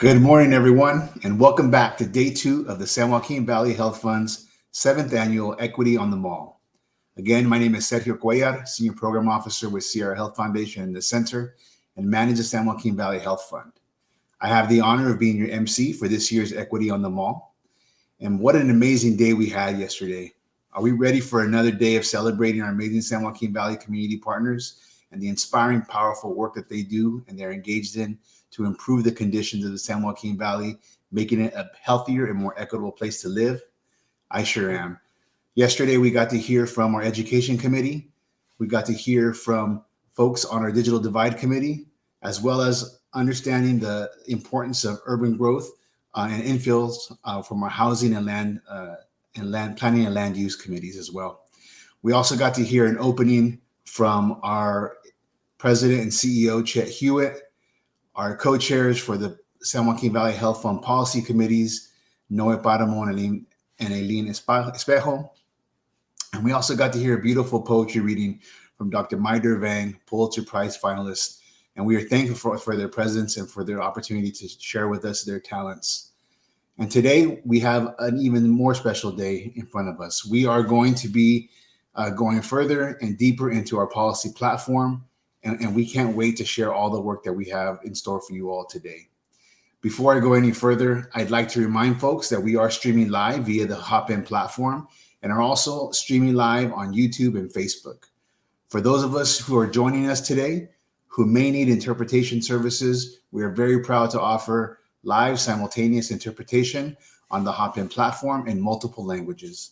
Good morning, everyone, and welcome back to day 2 of the San Joaquin Valley Health Fund's 7th annual Equity on the Mall. Again, my name is Sergio Cuellar, Senior Program Officer with Sierra Health Foundation in the Center and manage the San Joaquin Valley Health Fund. I have the honor of being your MC for this year's Equity on the Mall. And what an amazing day we had yesterday. Are we ready for another day of celebrating our amazing San Joaquin Valley community partners and the inspiring, powerful work that they do and they're engaged in to improve the conditions of the San Joaquin Valley, making it a healthier and more equitable place to live? I sure am. Yesterday, we got to hear from our education committee. We got to hear from folks on our digital divide committee, as well as understanding the importance of urban growth and infills from our housing and land planning and land use committees as well. We also got to hear an opening from our president and CEO, Chet Hewitt, our co-chairs for the San Joaquin Valley Health Fund policy committees, Noe Paramo and Eileen Espejo. And we also got to hear a beautiful poetry reading from Dr. Maider Vang, Pulitzer Prize finalist. And we are thankful for their presence and for their opportunity to share with us their talents. And today we have an even more special day in front of us. We are going to be going further and deeper into our policy platform. And we can't wait to share all the work that we have in store for you all today. Before I go any further, I'd like to remind folks that we are streaming live via the Hopin platform and are also streaming live on YouTube and Facebook. For those of us who are joining us today, who may need interpretation services, we are very proud to offer live simultaneous interpretation on the Hopin platform in multiple languages.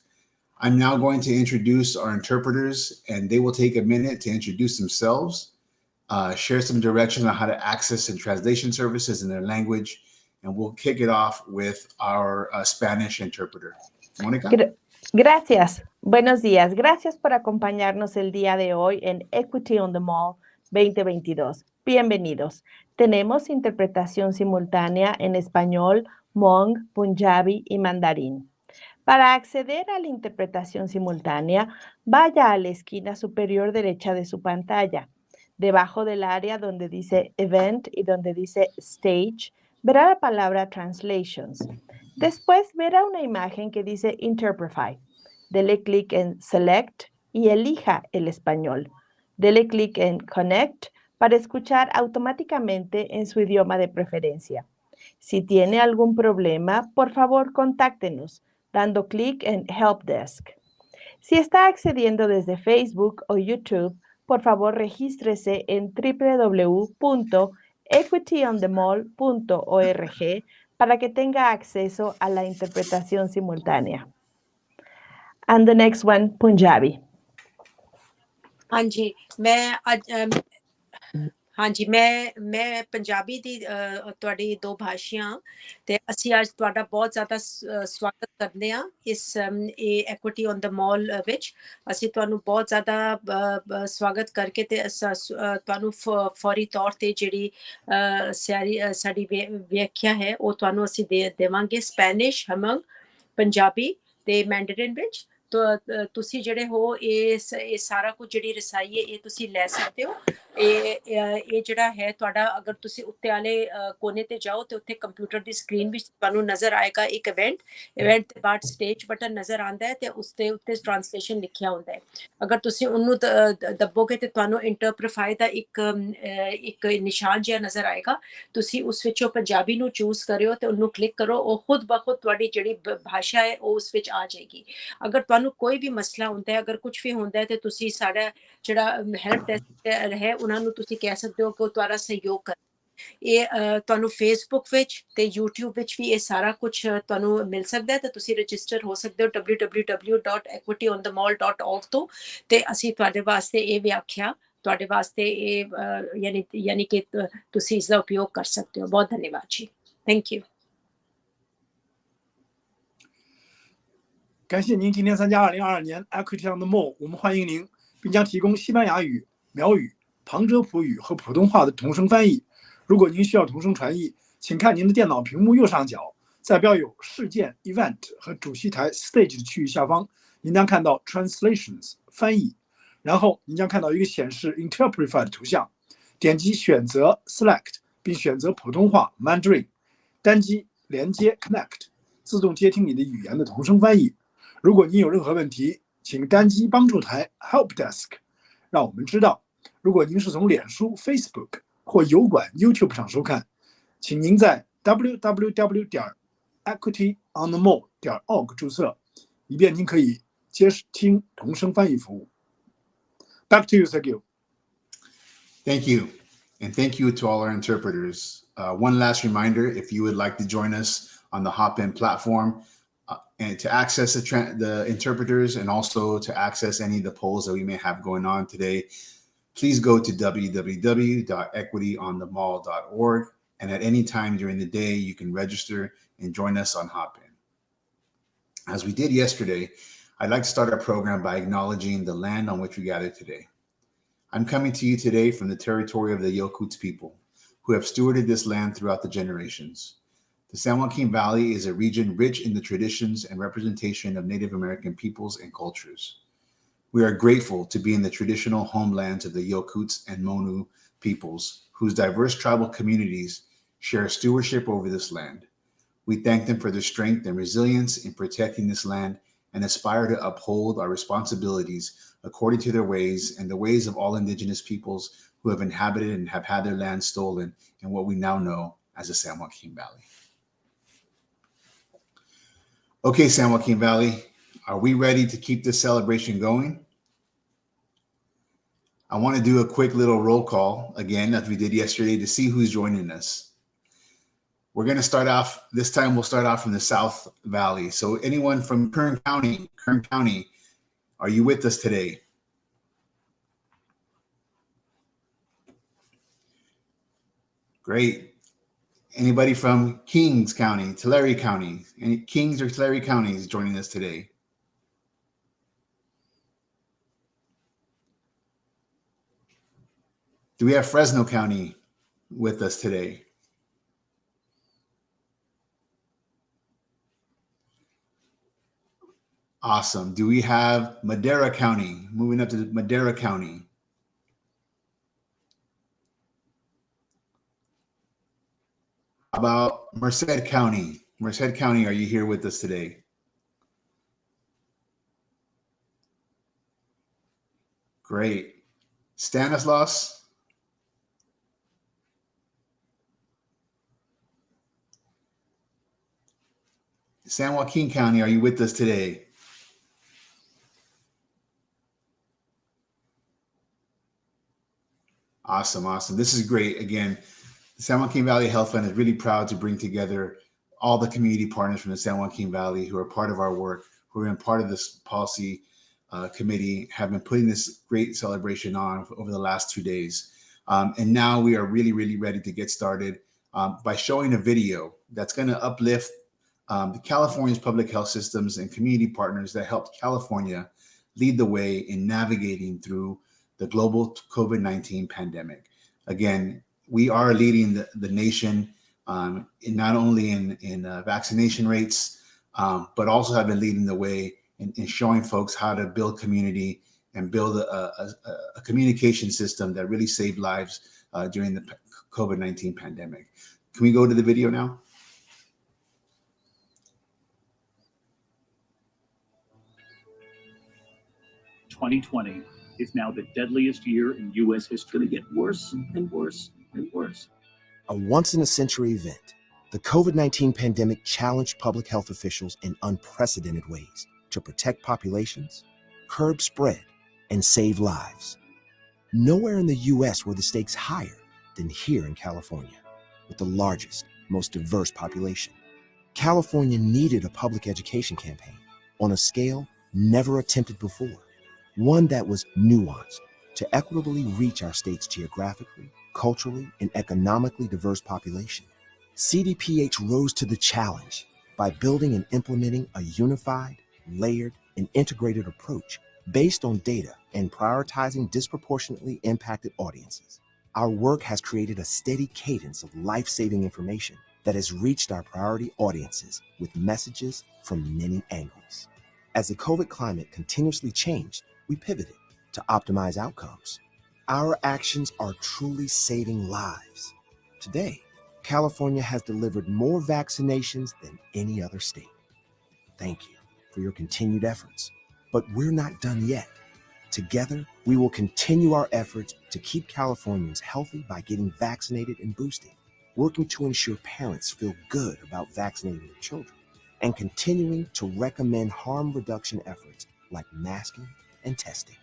I'm now going to introduce our interpreters, and they will take a minute to introduce themselves, share some directions on how to access and translation services in their language, and we'll kick it off with our Spanish interpreter. Mónica. Gracias. Buenos días. Gracias por acompañarnos el día de hoy en Equity on the Mall 2022. Bienvenidos. Tenemos interpretación simultánea en español, Hmong, Punjabi y mandarín. Para acceder a la interpretación simultánea, vaya a la esquina superior derecha de su pantalla. Debajo del área donde dice Event y donde dice Stage, verá la palabra Translations. Después verá una imagen que dice Interpretify. Dele clic en Select y elija el español. Dele clic en Connect para escuchar automáticamente en su idioma de preferencia. Si tiene algún problema, por favor, contáctenos dando clic en Help Desk. Si está accediendo desde Facebook o YouTube, por favor, regístrese en www.equityonthemall.org para que tenga acceso a la interpretación simultánea. And the next one, Punjabi. मैं पंजाबी दी तुहाडी दो भाषां ते ਅਸੀਂ ਅੱਜ ਤੁਹਾਡਾ ਬਹੁਤ ਜ਼ਿਆਦਾ ਸਵਾਗਤ ਕਰਦੇ ਹਾਂ ਇਸ ਐਕੁਇਟੀ ਔਨ ਦ ਮਾਲ ਵਿੱਚ ਅਸੀਂ ਤੁਹਾਨੂੰ ਬਹੁਤ ਜ਼ਿਆਦਾ ਸਵਾਗਤ ਕਰਕੇ ਤੇ ਤੁਹਾਨੂੰ ਫੌਰੀ ਤੌਰ ਤੇ ਜਿਹੜੀ ਸਾਡੀ ਵਿਆਖਿਆ ਹੈ ਉਹ ਤੁਹਾਨੂੰ ਅਸੀਂ ਦੇਵਾਂਗੇ ਸਪੈਨਿਸ਼ ਹਮੰਗ ਪੰਜਾਬੀ ਤੇ ਮੈਂਡਰਿਨ ਵਿੱਚ ਤੁਸੀਂ ਜਿਹੜੇ ਹੋ ਇਹ ਸਾਰਾ ਕੁਝ ਜਿਹੜੀ ਰਸਾਈ ਹੈ ਇਹ ਤੁਸੀਂ ਲੈ ਸਕਦੇ ਹੋ ਇਹ ਜਿਹੜਾ ਹੈ ਤੁਹਾਡਾ ਅਗਰ ਤੁਸੀਂ ਉੱਤੇ ਵਾਲੇ ਕੋਨੇ ਤੇ ਜਾਓ ਤੇ ਉੱਥੇ ਕੰਪਿਊਟਰ ਦੀ ਸਕਰੀਨ ਵਿੱਚ ਤੁਹਾਨੂੰ ਨਜ਼ਰ ਆਏਗਾ ਇੱਕ ਇਵੈਂਟ ਦੇ ਬਾਅਦ ਸਟੇਜ ਬਟਨ ਨਜ਼ਰ ਆਉਂਦਾ ਹੈ ਤੇ ਉਸ ਦੇ ਉੱਤੇ ਟ੍ਰਾਂਸਲੇਸ਼ਨ ਲਿਖਿਆ ਹੁੰਦਾ ਹੈ ਅਗਰ ਤੁਸੀਂ ਉਹਨੂੰ ਦੱਬੋਗੇ ਤੇ ਤੁਹਾਨੂੰ ਇੰਟਰਪ੍ਰੀਫਾਈ ਦਾ ਇੱਕ ਨਿਸ਼ਾਨ ਜਿਹਾ ਨਜ਼ਰ ਆਏਗਾ ਤੁਸੀਂ ਉਸ ਵਿੱਚੋਂ ਪੰਜਾਬੀ ਨੂੰ ਚੂਜ਼ ਕਰਿਓ ਤੇ ਉਹਨੂੰ ਕਲਿੱਕ ਕਰੋ ਉਹ ਖੁਦ ਬਖੁਦ ਤੁਹਾਡੀ ਜਿਹੜੀ ਭਾਸ਼ਾ ਹੈ ਉਹ ਉਸ ਵਿੱਚ ਆ ਜਾਏਗੀ ਅਗਰ ਤੁਹਾਨੂੰ ਕੋਈ ਵੀ ਮਸਲਾ ਹੁੰਦਾ ਹੈ ਅਗਰ ਕੁਝ ਵੀ ਹੁੰਦਾ ਹੈ ਤੇ ਤੁਸੀਂ ਸਾਡਾ ਜਿਹੜਾ ਹੈਲਪ ਡੈਸਕ ਹੈ ਉਹਨਾਂ ਨੂੰ ਤੁਸੀਂ ਕਹਿ ਸਕਦੇ ਹੋ ਕਿ ਉਹ ਤੁਹਾਡਾ ਸਹਿਯੋਗ ਕਰ ਇਹ ਤੁਹਾਨੂੰ ਫੇਸਬੁੱਕ ਵਿੱਚ ਤੇ YouTube ਵਿੱਚ ਵੀ ਇਹ ਸਾਰਾ ਕੁਝ ਤੁਹਾਨੂੰ ਮਿਲ ਸਕਦਾ ਹੈ ਤੇ ਤੁਸੀਂ ਰਜਿਸਟਰ ਹੋ ਸਕਦੇ ਹੋ www.equityonthemall.org ਤੋਂ ਤੇ ਅਸੀਂ ਤੁਹਾਡੇ ਵਾਸਤੇ ਇਹ ਵਿਆਖਿਆ ਤੁਹਾਡੇ ਵਾਸਤੇ ਇਹ ਯਾਨੀ ਕਿ ਤੁਸੀਂ ਇਸ ਦਾ ਉਪਯੋਗ ਕਰ ਸਕਦੇ ਹੋ ਬਹੁਤ ਧੰਨਵਾਦ ਜੀ thank you 感谢您今天参加2022年 Equity on the Mall， 我们欢迎您，并将提供西班牙语、苗语、旁遮普语和普通话的同声翻译。如果您需要同声传译，请看您的电脑屏幕右上角，在标有事件 Event 和主席台 Stage 的区域下方，您将看到 Translations 翻译，然后您将看到一个显示 Interpretify 的图像，点击选择 Select 并选择普通话 Mandarin。单击连接 Connect， 自动接听你的语言的同声翻译。如果您有任何问题，请单击帮助台 Help Desk， 让我们知道。如果您是从脸书、Facebook 或油管 YouTube 上收看，请您在 www.equityonthemall.org 注册，以便您可以接听同声翻译服务。Back to you, Sergio. Thank you. And thank you to all our interpreters. One last reminder, if you would like to join us on the Hopin platform and to access the interpreters and also to access any of the polls that we may have going on today, please go to www.equityonthemall.org. And at any time during the day, you can register and join us on Hopin. As we did yesterday, I'd like to start our program by acknowledging the land on which we gather today. I'm coming to you today from the territory of the Yokuts people, who have stewarded this land throughout the generations. The San Joaquin Valley is a region rich in the traditions and representation of Native American peoples and cultures. We are grateful to be in the traditional homelands of the Yokuts and Monu peoples, whose diverse tribal communities share stewardship over this land. We thank them for their strength and resilience in protecting this land and aspire to uphold our responsibilities according to their ways and the ways of all indigenous peoples who have inhabited and have had their land stolen in what we now know as the San Joaquin Valley. Okay, San Joaquin Valley, are we ready to keep this celebration going? I want to do a quick little roll call again, as we did yesterday, to see who's joining us. We're going to start off, this time we'll start off from the South Valley. So anyone from Kern County, are you with us today? Great. Anybody from Kings County, Tulare County, any Kings or Tulare counties joining us today? Do we have Fresno County with us today? Awesome. Do we have Madera County? Moving up to Madera County. How about Merced County? Merced County, are you here with us today? Great. Stanislaus? San Joaquin County, are you with us today? Awesome, awesome. This is great. Again, the San Joaquin Valley Health Fund is really proud to bring together all the community partners from the San Joaquin Valley who are part of our work, who have been part of this policy committee, have been putting this great celebration on over the last 2 days. And now we are really, really ready to get started by showing a video that's going to uplift the California's public health systems and community partners that helped California lead the way in navigating through the global COVID-19 pandemic. Again, we are leading the nation in not only in vaccination rates, but also have been leading the way in showing folks how to build community and build a communication system that really saved lives during the COVID-19 pandemic. Can we go to the video now? "2020 is now the deadliest year in U.S. history. It's going to get worse and worse and worse." A once-in-a-century event, the COVID-19 pandemic challenged public health officials in unprecedented ways to protect populations, curb spread, and save lives. Nowhere in the U.S. were the stakes higher than here in California, with the largest, most diverse population. California needed a public education campaign on a scale never attempted before, one that was nuanced to equitably reach our state's geographically, culturally, and economically diverse population. CDPH rose to the challenge by building and implementing a unified, layered, and integrated approach based on data and prioritizing disproportionately impacted audiences. Our work has created a steady cadence of life-saving information that has reached our priority audiences with messages from many angles. As the COVID climate continuously changed, we pivoted to optimize outcomes. Our actions are truly saving lives. Today, California has delivered more vaccinations than any other state. Thank you for your continued efforts. But we're not done yet. Together, we will continue our efforts to keep Californians healthy by getting vaccinated and boosted, working to ensure parents feel good about vaccinating their children, and continuing to recommend harm reduction efforts like masking and testing.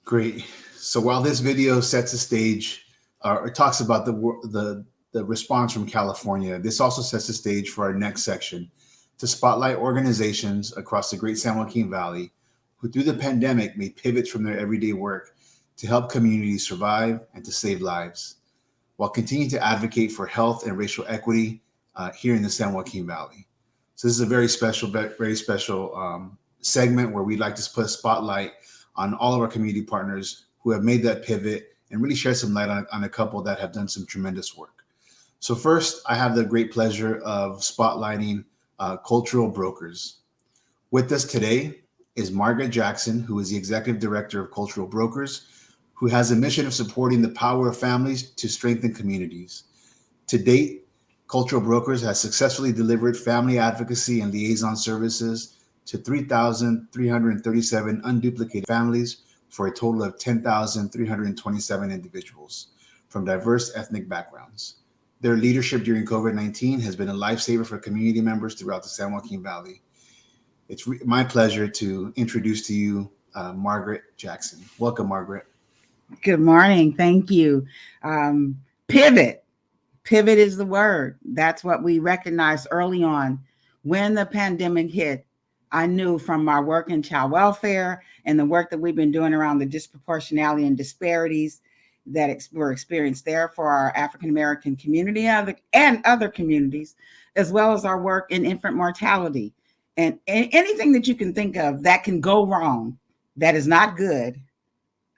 Great. So while this video sets the stage or talks about the response from California, this also sets the stage for our next section to spotlight organizations across the great San Joaquin Valley who through the pandemic made pivots from their everyday work to help communities survive and to save lives, while continuing to advocate for health and racial equity here in the San Joaquin Valley. So this is a very special segment where we'd like to put a spotlight on all of our community partners who have made that pivot and really share some light on a couple that have done some tremendous work. So first, I have the great pleasure of spotlighting Cultural Brokers. With us today is Margaret Jackson, who is the Executive Director of Cultural Brokers, who has a mission of supporting the power of families to strengthen communities. To date, Cultural Brokers has successfully delivered family advocacy and liaison services to 3,337 unduplicated families for a total of 10,327 individuals from diverse ethnic backgrounds. Their leadership during COVID-19 has been a lifesaver for community members throughout the San Joaquin Valley. It's my pleasure to introduce to you Margaret Jackson. Welcome, Margaret. Good morning. Thank you. Pivot. Pivot is the word. That's what we recognized early on. When the pandemic hit, I knew from my work in child welfare and the work that we've been doing around the disproportionality and disparities that were experienced there for our African-American community and other communities, as well as our work in infant mortality. And anything that you can think of that can go wrong, that is not good,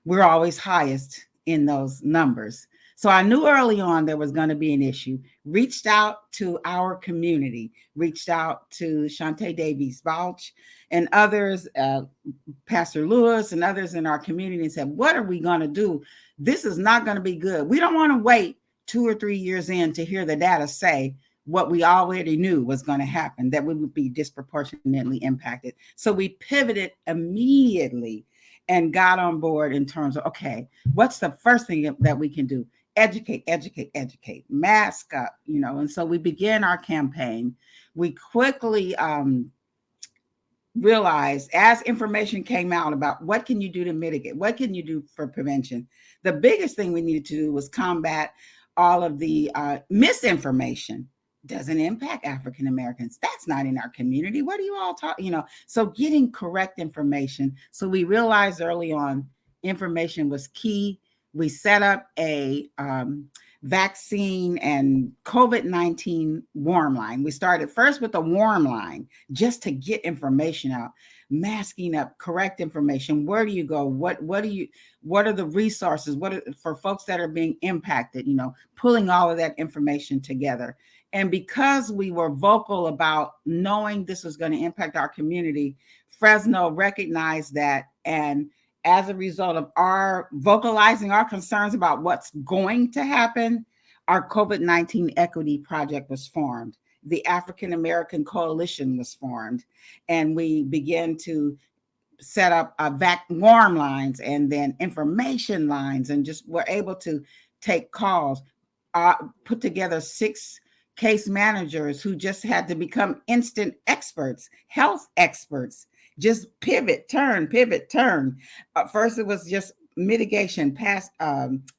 we're always highest in those numbers. So I knew early on there was going to be an issue, reached out to our community, reached out to Shante Davies Balch and others, Pastor Lewis and others in our community, and said, what are we going to do? This is not going to be good. We don't want to wait 2 or 3 years in to hear the data say what we already knew was going to happen, that we would be disproportionately impacted. So we pivoted immediately and got on board in terms of, okay, what's the first thing that we can do? Educate, mask up, and so we began our campaign. We quickly realized as information came out about what can you do to mitigate, what can you do for prevention, the biggest thing we needed to do was combat all of the misinformation. Doesn't impact African Americans. That's not in our community. What are you all talking? So getting correct information. So we realized early on information was key. We set up a vaccine and COVID-19 warm line. We started first with a warm line just to get information out, masking up correct information. Where do you go? What are the resources? For folks that are being impacted, pulling all of that information together. And because we were vocal about knowing this was going to impact our community, Fresno recognized that. And as a result of our vocalizing our concerns about what's going to happen, our COVID-19 Equity Project was formed. The African American Coalition was formed. And we began to set up warm lines and then information lines, and just were able to take calls, put together 6 case managers who just had to become instant experts, health experts, just pivot, turn. First, it was just mitigation, past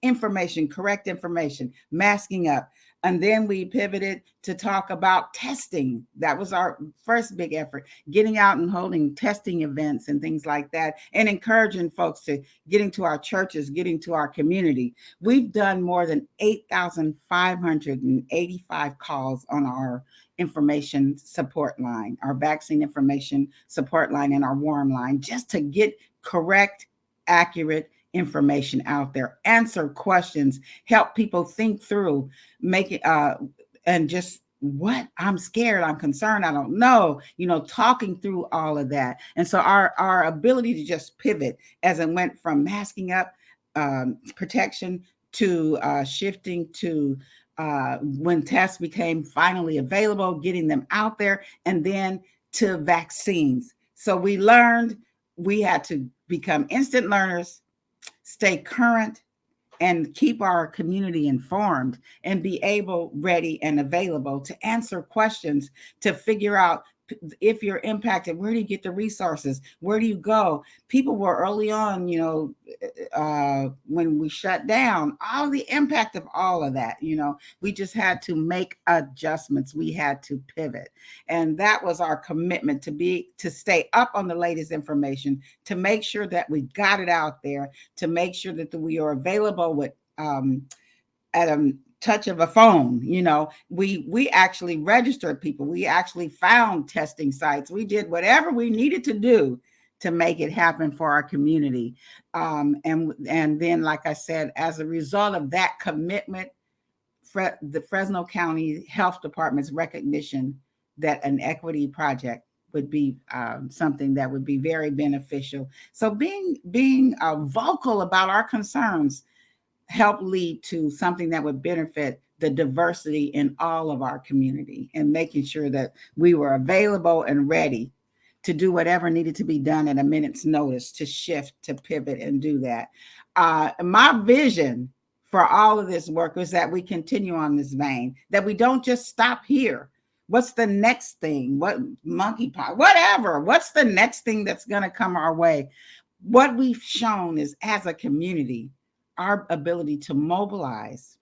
information, correct information, masking up. And then we pivoted to talk about testing. That was our first big effort, getting out and holding testing events and things like that, and encouraging folks to getting to our churches, getting to our community. We've done more than 8,585 calls on our information support line, our vaccine information support line, and our warm line, just to get correct, accurate information out there, answer questions, help people think through, make it, and just what? I'm scared, I'm concerned, I don't know, talking through all of that. And so our ability to just pivot as it went from masking up, protection, to shifting to when tests became finally available, getting them out there, and then to vaccines. So we learned we had to become instant learners, stay current, and keep our community informed, and be able, ready, and available to answer questions, to figure out if you're impacted, where do you get the resources? Where do you go? People were early on, when we shut down, all the impact of all of that, we just had to make adjustments. We had to pivot. And that was our commitment, to stay up on the latest information, to make sure that we got it out there, to make sure that we are available with, at a touch of a phone. We actually registered people. We actually found testing sites. We did whatever we needed to do to make it happen for our community. And then, like I said, as a result of that commitment, the Fresno County Health Department's recognition that an equity project would be something that would be very beneficial. So being vocal about our concerns help lead to something that would benefit the diversity in all of our community, and making sure that we were available and ready to do whatever needed to be done at a minute's notice, to shift, to pivot, and do that. My vision for all of this work is that we continue on this vein, that we don't just stop here. What's the next thing? What monkeypox, whatever, what's the next thing that's going to come our way? What we've shown is, as a community, our ability to mobilize,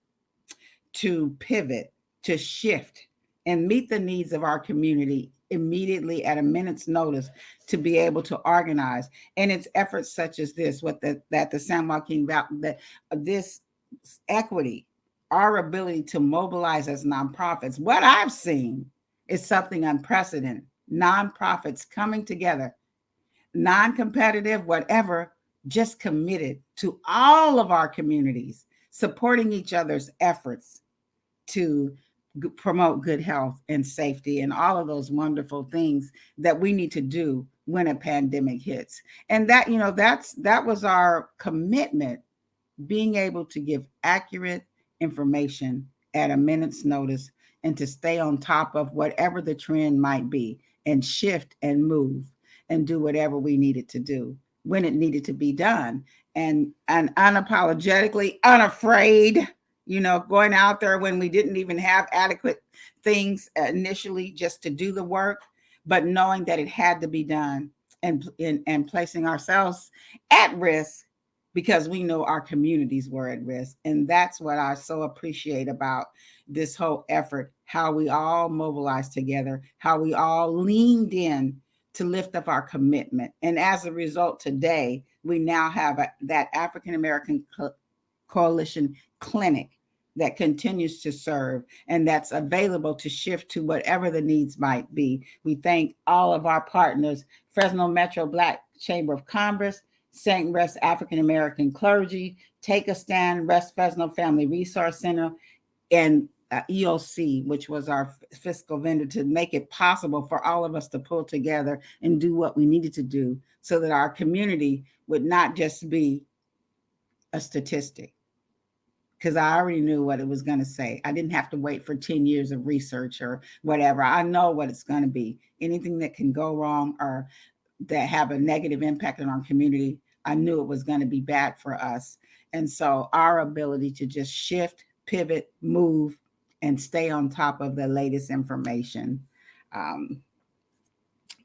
to pivot, to shift, and meet the needs of our community immediately at a minute's notice, to be able to organize. And it's efforts such as this, that the San Joaquin Valley, this equity, our ability to mobilize as nonprofits. What I've seen is something unprecedented. Nonprofits coming together, non-competitive, whatever, just committed to all of our communities, supporting each other's efforts to promote good health and safety and all of those wonderful things that we need to do when a pandemic hits. And that, that was our commitment, being able to give accurate information at a minute's notice, and to stay on top of whatever the trend might be, and shift and move and do whatever we needed to do when it needed to be done, and unapologetically unafraid, going out there when we didn't even have adequate things initially, just to do the work, but knowing that it had to be done, and placing ourselves at risk because we know our communities were at risk. And that's what I so appreciate about this whole effort, how we all mobilized together, how we all leaned in to lift up our commitment. And as a result, today, we now have that African American Coalition Clinic that continues to serve, and that's available to shift to whatever the needs might be. We thank all of our partners, Fresno Metro Black Chamber of Commerce, St. Rest African American Clergy, Take a Stand, Rest Fresno Family Resource Center, and EOC, which was our fiscal vendor, to make it possible for all of us to pull together and do what we needed to do, so that our community would not just be a statistic. Because I already knew what it was going to say. I didn't have to wait for 10 years of research or whatever. I know what it's going to be. Anything that can go wrong or that have a negative impact on our community, I knew it was going to be bad for us. And so our ability to just shift, pivot, move, and stay on top of the latest information,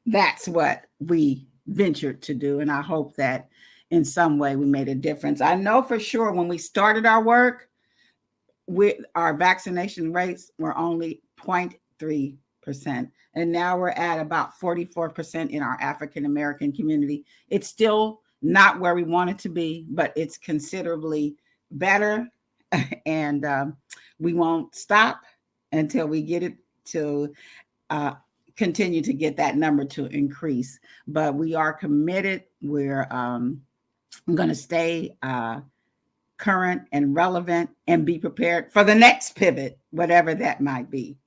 that's what we ventured to do. And I hope that in some way we made a difference. I know for sure when we started our work, our vaccination rates were only 0.3%. And now we're at about 44% in our African American community. It's still not where we want it to be, but it's considerably better. And we won't stop until we get it to continue to get that number to increase. But we are committed. We're going to stay current and relevant, and be prepared for the next pivot, whatever that might be.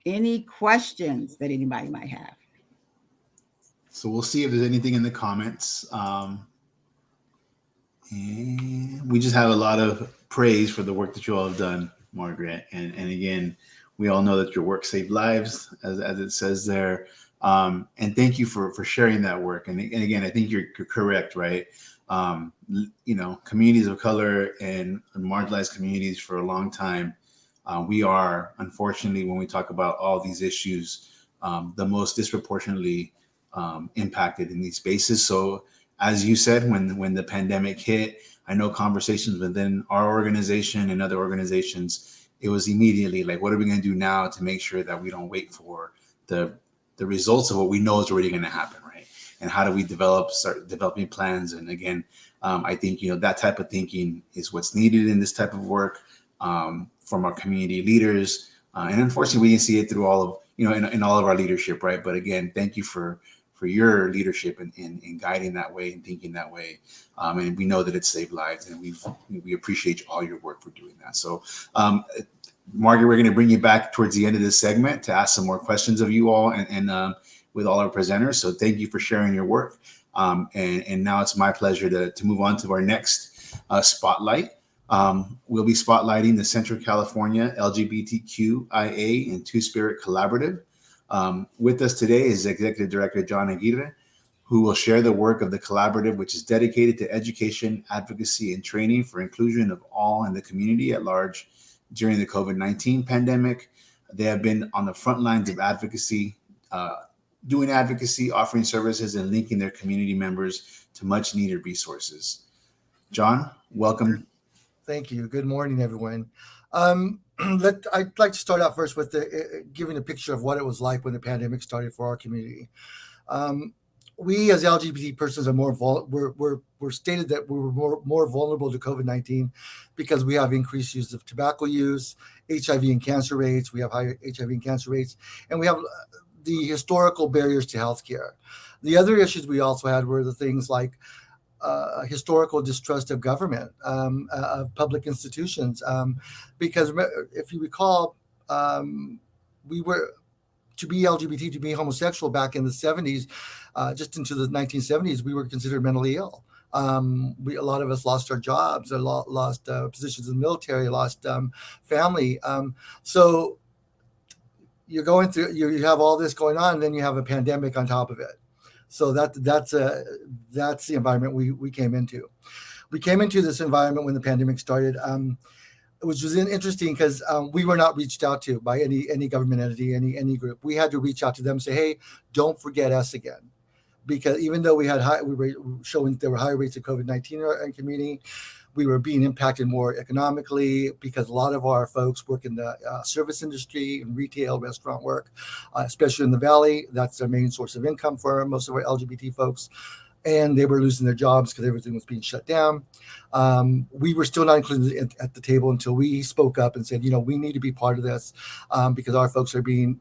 Any questions that anybody might have? So we'll see if there's anything in the comments. And we just have a lot of praise for the work that you all have done, Margaret. And again, we all know that your work saved lives, as it says there. And thank you for sharing that work. And again, I think you're correct, right? Communities of color and marginalized communities for a long time, we are, unfortunately, when we talk about all these issues, the most disproportionately impacted in these spaces. So as you said, when the pandemic hit, I know conversations within our organization and other organizations, it was immediately like, what are we going to do now to make sure that we don't wait for the results of what we know is already going to happen, right? And how do we start developing plans? And again, I think, that type of thinking is what's needed in this type of work from our community leaders. And unfortunately, we didn't see it through all of, in all of our leadership, right? But again, thank you for your leadership in guiding that way and thinking that way. And we know that it saved lives, and we appreciate all your work for doing that. So, Margaret, we're going to bring you back towards the end of this segment to ask some more questions of you all and with all our presenters. So thank you for sharing your work. And now it's my pleasure to move on to our next spotlight. We'll be spotlighting the Central California LGBTQIA and Two-Spirit Collaborative. With us today is Executive Director John Aguirre, who will share the work of the collaborative, which is dedicated to education, advocacy, and training for inclusion of all in the community at large during the COVID-19 pandemic. They have been on the front lines of advocacy, doing advocacy, offering services, and linking their community members to much needed resources. John, welcome. Thank you. Good morning, everyone. I'd like to start out first with giving a picture of what it was like when the pandemic started for our community. We as LGBT persons are we're stated that we were more vulnerable to COVID-19 because we have increased use of tobacco use, HIV and cancer rates. We have higher HIV and cancer rates, and we have the historical barriers to healthcare. The other issues we also had were the things like historical distrust of government, of public institutions, because if you recall, we were, to be LGBT, to be homosexual back in the 70s, just into the 1970s, we were considered mentally ill. A lot of us lost our jobs, lost positions in the military, lost family. So you're going through, you have all this going on, and then you have a pandemic on top of it. So that's the environment we came into. We came into this environment when the pandemic started, which was interesting because we were not reached out to by any government entity, any group. We had to reach out to them and say, hey, don't forget us again. Because even though we were showing there were higher rates of COVID-19 in our community, we were being impacted more economically because a lot of our folks work in the service industry and retail, restaurant work, especially in the Valley. That's their main source of income for most of our LGBT folks. And they were losing their jobs because everything was being shut down. We were still not included at the table until we spoke up and said, we need to be part of this because our folks are being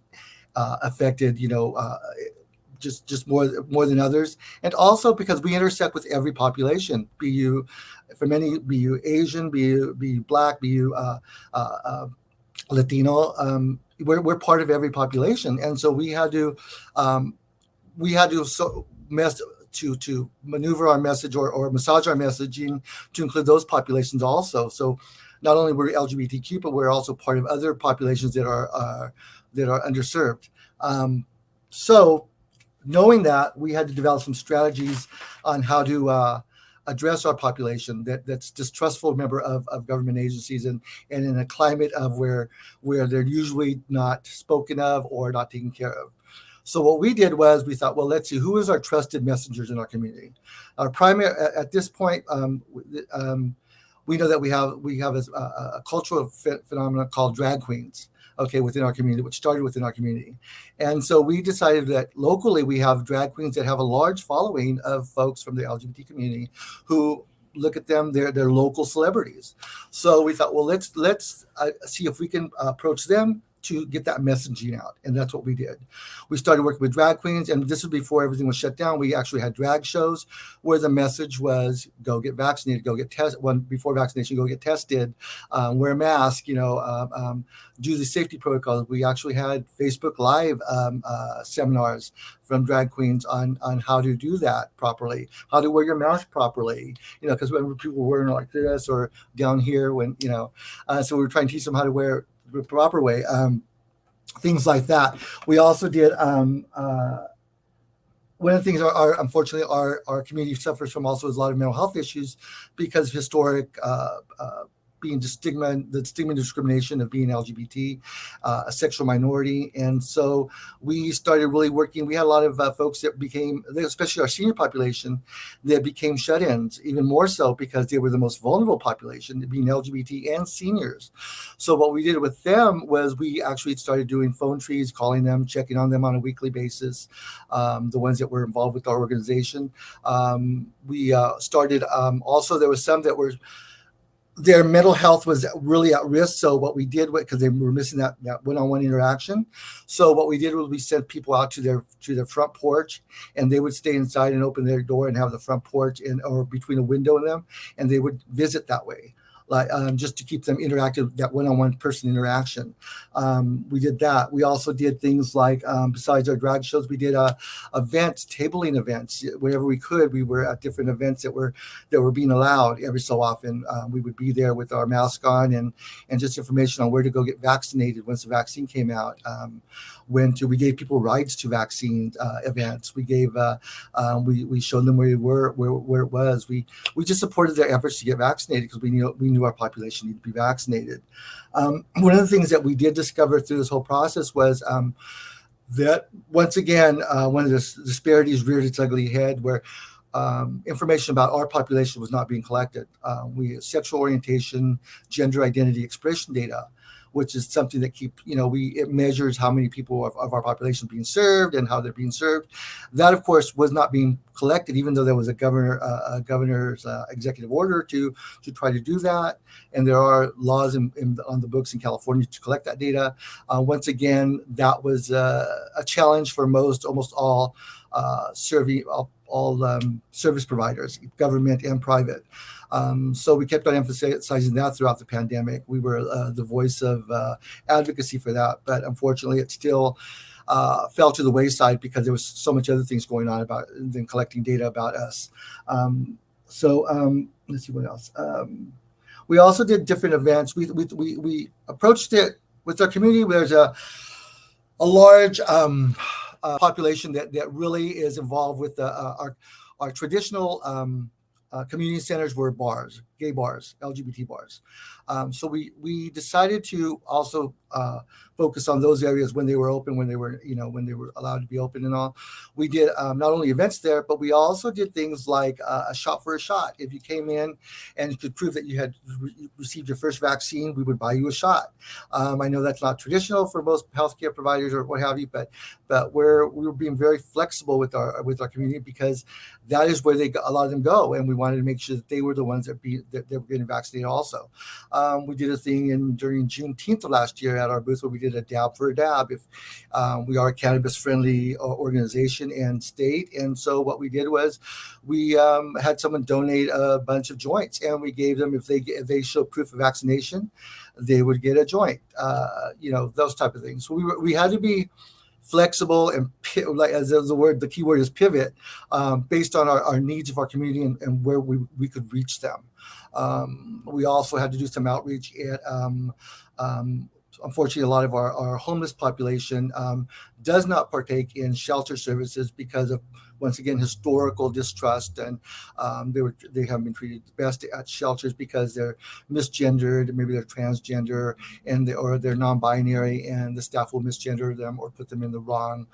affected, just more than others. And also because we intersect with every population, be you Asian, be you Black, be you Latino. We're part of every population. And so we had to to maneuver our message or massage our messaging to include those populations also. So not only we're LGBTQ, but we're also part of other populations that are underserved. So knowing that, we had to develop some strategies on how to address our population that's distrustful member of government agencies and in a climate of where they're usually not spoken of or not taken care of. So what we did was we thought, well, let's see, who is our trusted messengers in our community? Our primary, at this point, we know that we have a cultural phenomenon called drag queens, within our community, which started within our community. And so we decided that locally we have drag queens that have a large following of folks from the LGBT community who look at them, they're local celebrities. So we thought, well, let's see if we can approach them to get that messaging out, and that's what we did. We started working with drag queens, and this was before everything was shut down. We actually had drag shows where the message was, go get vaccinated, go get tested. Before vaccination, go get tested, wear a mask, do the safety protocols. We actually had Facebook Live seminars from drag queens on how to do that properly, how to wear your mask properly, because when people were wearing like this or down here, so we were trying to teach them how to wear the proper way, things like that. We also did one of the things unfortunately our community suffers from also is a lot of mental health issues because of historic being the stigma and discrimination of being LGBT, a sexual minority. And so we started really working. We had a lot of folks that became, especially our senior population, that became shut-ins, even more so because they were the most vulnerable population, being LGBT and seniors. So what we did with them was we actually started doing phone trees, calling them, checking on them on a weekly basis, the ones that were involved with our organization. We started, also there was some that were, their mental health was really at risk. So what we did, because they were missing that one-on-one interaction. So what we did was we sent people out to their front porch, and they would stay inside and open their door and have the front porch or between a window and them, and they would visit that way. Just to keep them interactive, that one-on-one person interaction. We did that. We also did things like, besides our drag shows, we did events, tabling events. Whenever we could, we were at different events that were being allowed. Every so often, we would be there with our mask on and just information on where to go get vaccinated once the vaccine came out. We gave people rides to vaccine events. We gave we showed them where we were, where it was. We just supported their efforts to get vaccinated because we knew our population needed to be vaccinated. One of the things that we did discover through this whole process was that once again, one of the disparities reared its ugly head where information about our population was not being collected. We had sexual orientation, gender identity expression data, which is something that it measures how many people of our population being served and how they're being served. That, of course, was not being collected, even though there was a governor's executive order to try to do that. And there are laws on the books in California to collect that data. Once again, that was a challenge for almost all service providers, government and private. So we kept on emphasizing that throughout the pandemic. We were the voice of advocacy for that, but unfortunately it still fell to the wayside because there was so much other things going on than collecting data about us. Let's see what else. We also did different events. We approached it with our community. There's a large population that really is involved with our traditional community centers were bars, gay bars, LGBT bars. So we decided to also focus on those areas when they were open, when they were allowed to be open and all. We did not only events there, but we also did things like a shot for a shot. If you came in and you could prove that you had received your first vaccine, we would buy you a shot. I know that's not traditional for most healthcare providers or what have you, but we were being very flexible with our community because that is where a lot of them go, and we wanted to make sure that they were the ones that they were getting vaccinated also. We did a thing during Juneteenth of last year at our booth where we did a dab for a dab. If we are a cannabis-friendly organization and state, and so what we did was we had someone donate a bunch of joints, and we gave them if they show proof of vaccination, they would get a joint. Those type of things. So we had to be flexible and the key word is pivot based on our needs of our community and where we could reach them. We also had to do some outreach at unfortunately, a lot of our homeless population does not partake in shelter services because of, once again, historical distrust, and they haven't been treated best at shelters because they're misgendered, maybe they're transgender, or they're non-binary, and the staff will misgender them or put them in the wrong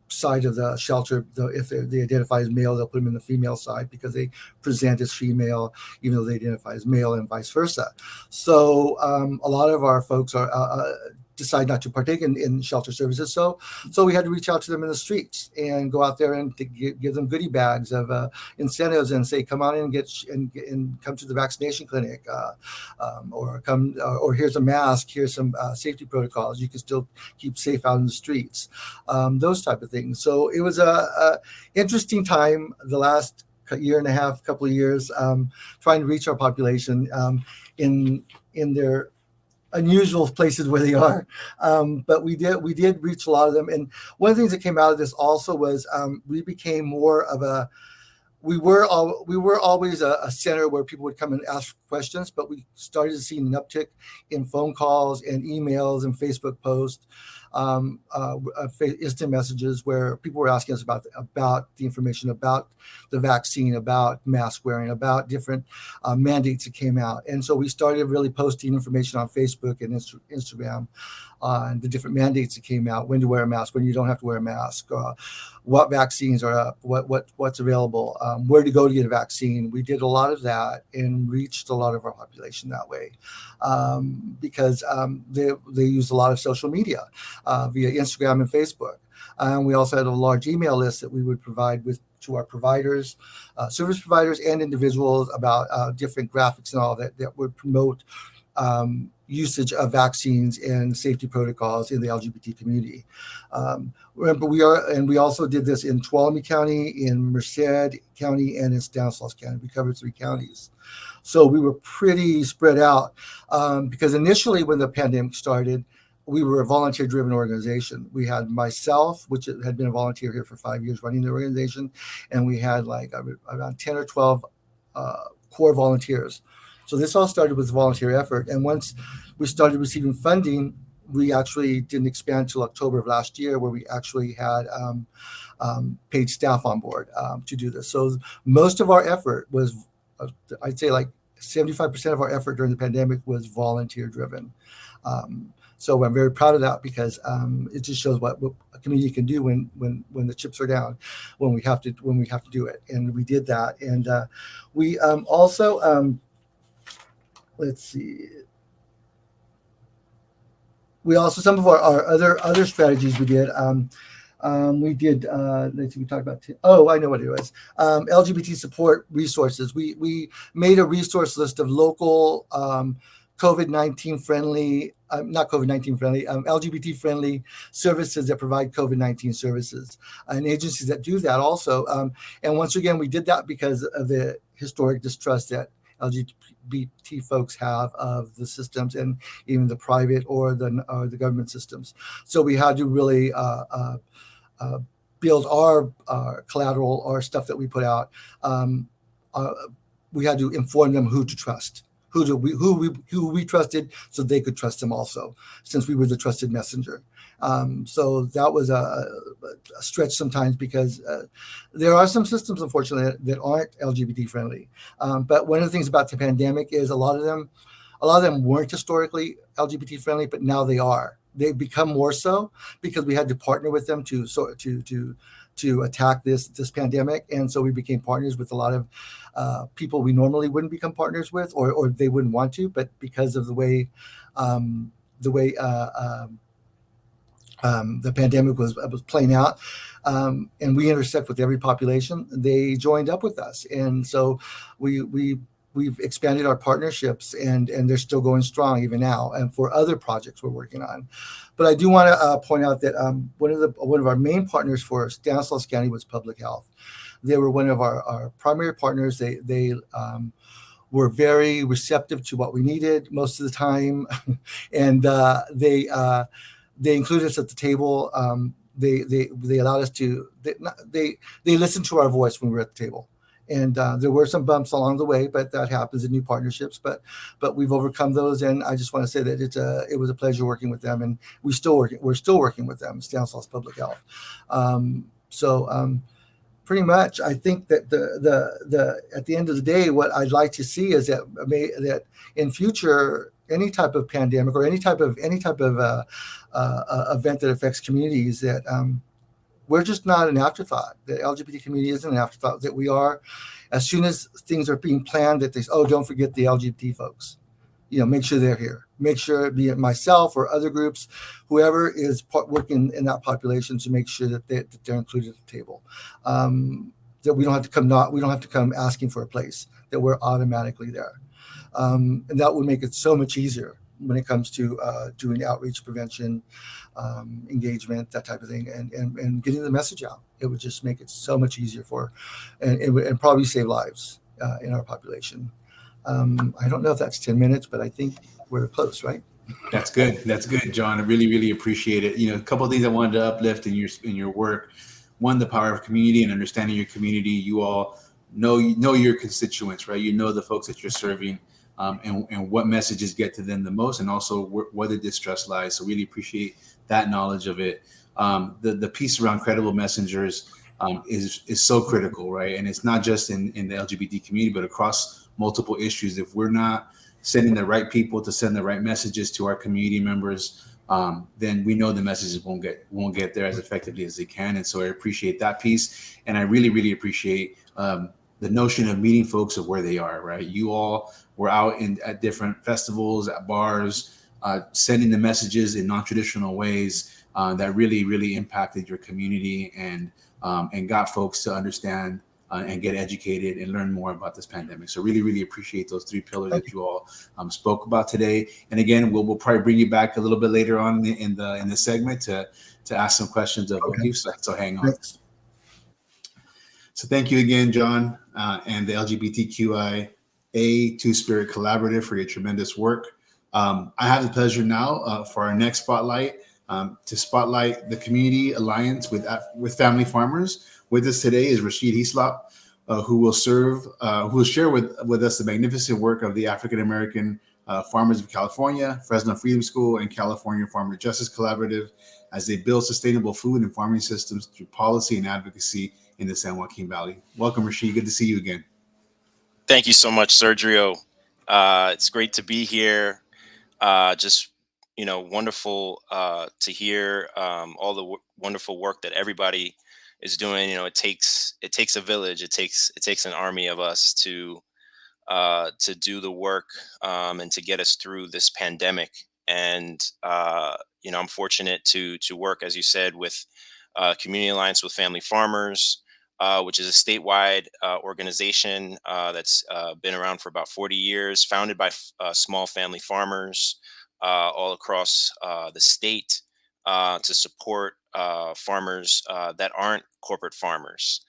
side of the shelter. If they identify as male, they'll put them in the female side because they present as female, even though they identify as male, and vice versa. So a lot of our folks are decide not to partake in shelter services. So we had to reach out to them in the streets and go out there and give them goodie bags of incentives and say, come on in and come to the vaccination clinic, or here's a mask, here's some safety protocols. You can still keep safe out in the streets, those type of things. So it was a interesting time the last year and a half, couple of years, trying to reach our population in their unusual places where they are, but we did reach a lot of them. And one of the things that came out of this also was we became more of a we were always a center where people would come and ask questions, but we started to see an uptick in phone calls and emails and Facebook posts, instant messages where people were asking us about the information about the vaccine, about mask wearing, about different mandates that came out. And so we started really posting information on Facebook and Instagram on the different mandates that came out, when to wear a mask, when you don't have to wear a mask, what vaccines are up, what's available, where to go to get a vaccine. We did a lot of that and reached a lot of our population that way, because they use a lot of social media via Instagram and Facebook. We also had a large email list that we would provide to our providers, service providers and individuals about different graphics and all that would promote usage of vaccines and safety protocols in the LGBT community. Remember, we also did this in Tuolumne County, in Merced County, and in Stanislaus County. We covered 3 counties. So we were pretty spread out because initially when the pandemic started, we were a volunteer-driven organization. We had myself, which had been a volunteer here for 5 years running the organization, and we had like around 10 or 12 core volunteers. So this all started with volunteer effort. And once we started receiving funding, we actually didn't expand till October of last year, where we actually had paid staff on board to do this. So most of our effort was, I'd say like 75% of our effort during the pandemic was volunteer driven. So I'm very proud of that because it just shows what a community can do when the chips are down, when we have to do it. And we did that. And we also, let's see. We also, some of our other strategies we did. Let's see, we talked about, I know what it was. LGBT support resources. We made a resource list of local COVID-19 friendly, not COVID-19 friendly, LGBT friendly services that provide COVID-19 services, and agencies that do that also. And once again, we did that because of the historic distrust that LGBT folks have of the systems, and even the private or the government systems. So we had to really build our collateral, our stuff that we put out. We had to inform them who to trust, who we trusted, so they could trust them also, since we were the trusted messenger. So that was a stretch sometimes because there are some systems, unfortunately, that aren't LGBT friendly. But one of the things about the pandemic is a lot of them weren't historically LGBT friendly, but now they are. They've become more so because we had to partner with them to attack this pandemic, and so we became partners with a lot of people we normally wouldn't become partners with, or they wouldn't want to, but because of the way the pandemic was playing out, and we intersect with every population, they joined up with us, and so we've expanded our partnerships, and they're still going strong even now, and for other projects we're working on. But I do want to point out that one of our main partners for Stanislaus County was public health. They were one of our primary partners. They were very receptive to what we needed most of the time, and they included us at the table. They allowed us to. They listened to our voice when we were at the table. And there were some bumps along the way, but that happens in new partnerships. But we've overcome those, and I just want to say that it was a pleasure working with them, and we're still working with them, Stanislaus Public Health. Pretty much, I think that the at the end of the day, what I'd like to see is that in future, any type of pandemic or any type of event that affects communities, that we're just not an afterthought. The LGBT community isn't an afterthought. That we are, as soon as things are being planned, that they say, don't forget the LGBT folks. make sure they're here. Make sure, be it myself or other groups, whoever is working in that population, to make sure that they're included at the table. That we don't have to come asking for a place. That we're automatically there, and that would make it so much easier when it comes to doing outreach, prevention, engagement, that type of thing, and getting the message out. It would just make it so much easier and probably save lives in our population. I don't know if that's 10 minutes, but I think we're close, right? That's good. That's good, John. I really, really appreciate it. A couple of things I wanted to uplift in your work. One, the power of community and understanding your community. You all know your constituents, right? You know the folks that you're serving, and what messages get to them the most, and also where the distrust lies. So really appreciate that knowledge of it. The piece around credible messengers is so critical, right? And it's not just in the LGBT community, but across multiple issues. If we're not sending the right people to send the right messages to our community members, then we know the messages won't get there as effectively as they can. And so I appreciate that piece, and I really, really appreciate the notion of meeting folks of where they are. Right, you all were out at different festivals, at bars, sending the messages in non-traditional ways that really, really impacted your community and got folks to understand and get educated and learn more about this pandemic. So really, really appreciate those three pillars that you all spoke about today. And again, we'll probably bring you back a little bit later on in the segment to ask some questions of you. So hang on. Thanks. So thank you again, John, and the LGBTQIA Two-Spirit Collaborative for your tremendous work. I have the pleasure now for our next spotlight to spotlight the Community Alliance with Family Farmers. With us today is Rashid Hislop, who will share with us the magnificent work of the African American Farmers of California, Fresno Freedom School, and California Farmer Justice Collaborative as they build sustainable food and farming systems through policy and advocacy in the San Joaquin Valley. Welcome, Rashid. Good to see you again. Thank you so much, Sergio. It's great to be here. Just wonderful to hear all the wonderful work that everybody is doing. It takes a village. It takes an army of us to do the work and to get us through this pandemic. And I'm fortunate to work, as you said, with Community Alliance with Family Farmers, which is a statewide organization that's been around for about 40 years, founded by small family farmers all across the state to support farmers that aren't corporate farmers.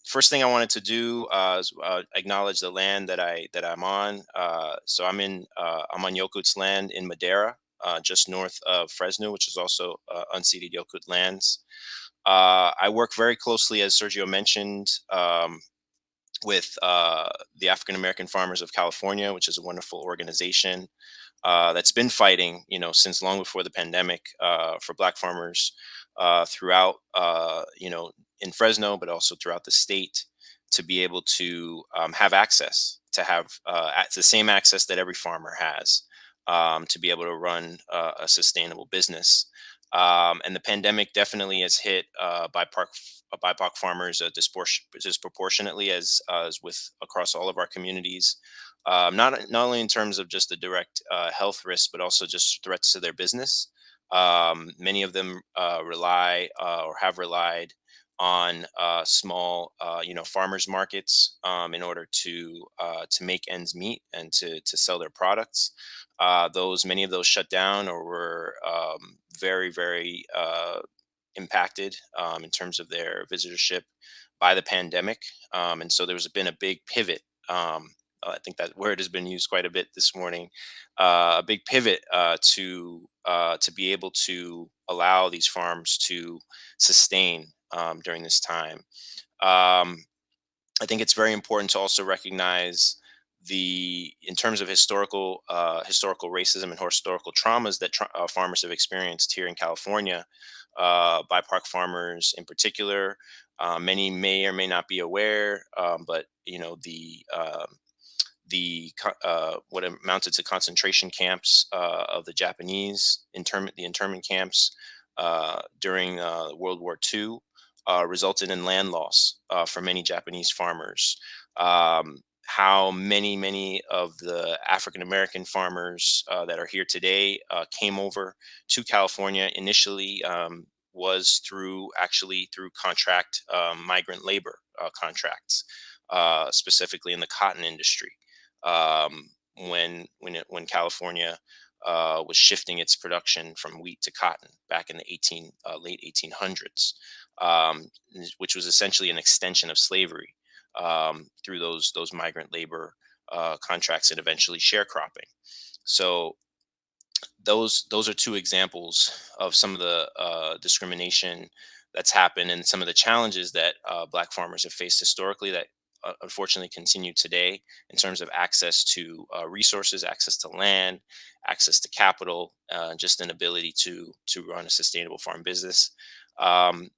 First thing I wanted to do is acknowledge the land that I'm on. So I'm on Yokut's land in Madera, just north of Fresno, which is also unceded Yokut lands. I work very closely, as Sergio mentioned, with the African American Farmers of California, which is a wonderful organization that's been fighting, since long before the pandemic for Black farmers throughout, in Fresno, but also throughout the state, to be able to have access, to have the same access that every farmer has, to be able to run a sustainable business. And the pandemic definitely has hit BIPOC farmers disproportionately, as with across all of our communities. Not only in terms of just the direct health risks, but also just threats to their business. Many of them rely or have relied on small, farmers markets in order to make ends meet and to sell their products. Many of those shut down or were very, very impacted in terms of their visitorship by the pandemic. And so there's been a big pivot. I think that word has been used quite a bit this morning. A big pivot to be able to allow these farms to sustain during this time. I think it's very important to also recognize in terms of historical racism and historical traumas that farmers have experienced here in California. BIPOC farmers in particular, many may or may not be aware, but what amounted to concentration camps of the Japanese the internment camps during World War II resulted in land loss for many Japanese farmers. how many of the African American farmers that are here today came over to California initially was through contract migrant labor contracts, specifically in the cotton industry. When California was shifting its production from wheat to cotton back in the late 1800s, which was essentially an extension of slavery through those migrant labor contracts and eventually sharecropping. So those are two examples of some of the discrimination that's happened and some of the challenges that Black farmers have faced historically that unfortunately continue today in terms of access to resources, access to land, access to capital, just an ability to run a sustainable farm business. The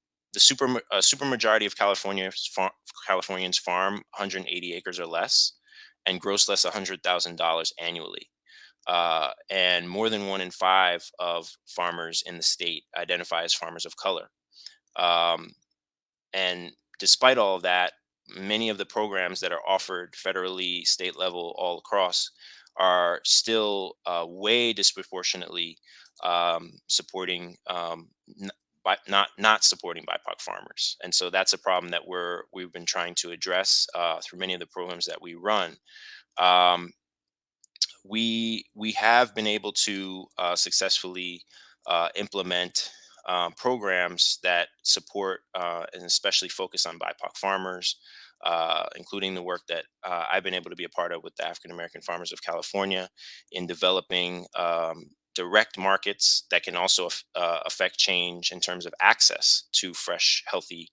super majority of Californians farm 180 acres or less and gross less $100,000 annually. And more than 1 in 5 of farmers in the state identify as farmers of color. And despite all of that, many of the programs that are offered federally, state level, all across are still way disproportionately supporting not supporting BIPOC farmers. And so that's a problem that we've been trying to address through many of the programs that we run. We have been able to successfully implement programs that support and especially focus on BIPOC farmers, including the work that I've been able to be a part of with the African American Farmers of California in developing direct markets that can also affect change in terms of access to fresh, healthy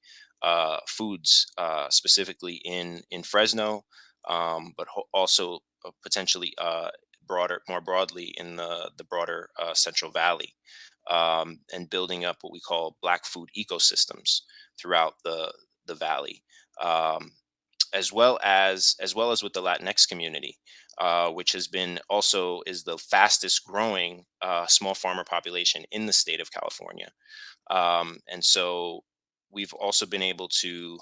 foods, specifically in Fresno, but also potentially more broadly in the broader Central Valley, and building up what we call Black food ecosystems throughout the valley, as well as with the Latinx community, which has been also is the fastest growing small farmer population in the state of California, and so we've also been able to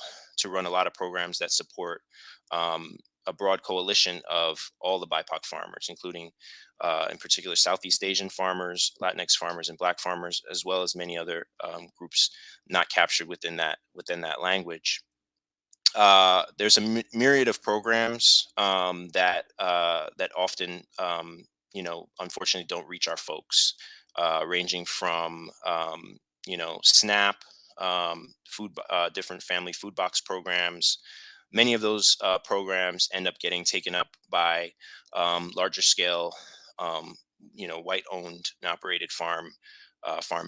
run a lot of programs that support a broad coalition of all the BIPOC farmers, including, in particular, Southeast Asian farmers, Latinx farmers, and Black farmers, as well as many other groups not captured within that language. There's a myriad of programs that often, unfortunately, don't reach our folks, ranging from SNAP, different family food box programs. Many of those programs end up getting taken up by larger scale, white-owned and operated farm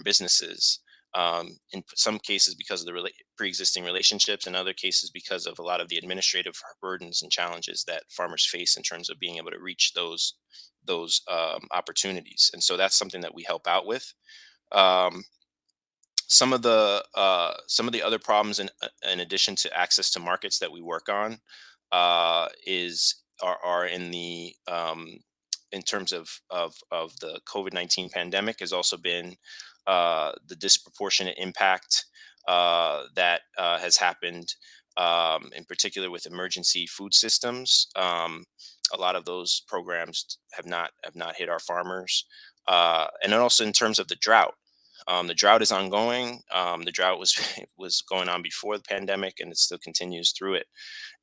businesses. In some cases, because of the pre-existing relationships, in other cases, because of a lot of the administrative burdens and challenges that farmers face in terms of being able to reach those opportunities. And so that's something that we help out with. Some of the other problems, in addition to access to markets that we work on, are in the in terms of the COVID-19 pandemic, has also been the disproportionate impact that has happened, in particular with emergency food systems. A lot of those programs have not hit our farmers, and then also in terms of the drought. The drought is ongoing. The drought was going on before the pandemic, and it still continues through it.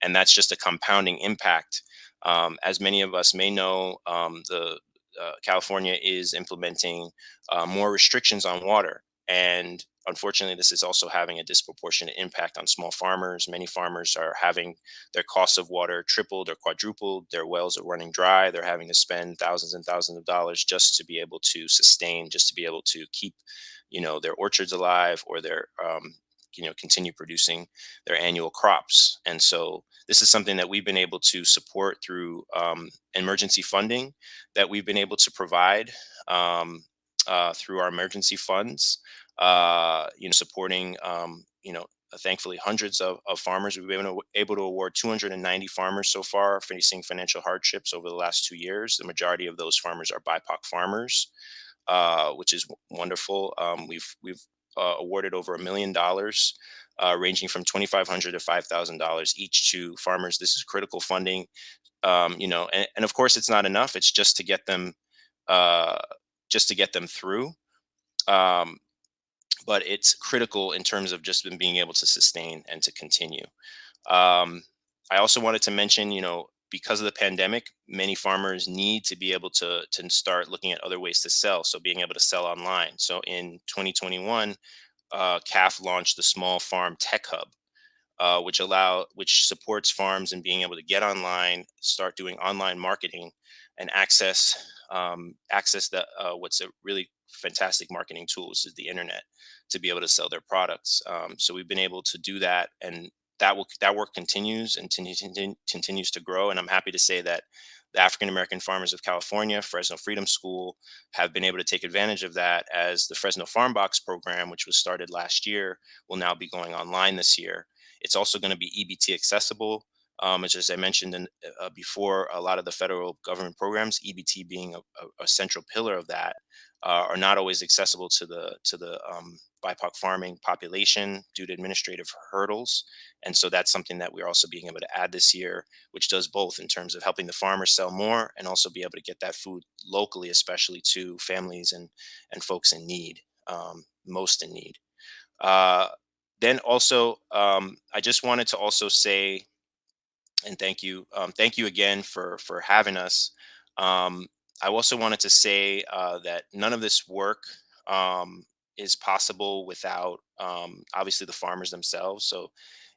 And that's just a compounding impact. As many of us may know, California is implementing more restrictions on water. And unfortunately, this is also having a disproportionate impact on small farmers. Many farmers are having their costs of water tripled or quadrupled. Their wells are running dry. They're having to spend thousands and thousands of dollars just to be able to sustain, just to be able to keep, their orchards alive, or their, continue producing their annual crops. And so this is something that we've been able to support through emergency funding that we've been able to provide through our emergency funds, supporting, thankfully hundreds of farmers. We've been able to award 290 farmers so far facing financial hardships over the last 2 years. The majority of those farmers are BIPOC farmers, which is wonderful. We've awarded over $1 million ranging from $2,500 to $5,000 each to farmers. This is critical funding, and of course it's not enough. It's just to get them through. But it's critical in terms of just being able to sustain and to continue. I also wanted to mention, because of the pandemic, many farmers need to be able to start looking at other ways to sell. So being able to sell online. So in 2021, CAF launched the Small Farm Tech Hub, which supports farms in being able to get online, start doing online marketing, and access the what's a really fantastic marketing tool, which is the internet, to be able to sell their products. So we've been able to do that, and that work continues and continues to grow. And I'm happy to say that the African American Farmers of California, Fresno Freedom School, have been able to take advantage of that, as the Fresno Farm Box program, which was started last year, will now be going online this year. It's also going to be EBT accessible. As I mentioned before, a lot of the federal government programs, EBT being a central pillar of that, are not always accessible to the BIPOC farming population due to administrative hurdles. And so that's something that we're also being able to add this year, which does both in terms of helping the farmers sell more and also be able to get that food locally, especially to families and folks in need, most in need. Then also, I just wanted to also say, and thank you again for having us. I also wanted to say that none of this work is possible without obviously the farmers themselves. So,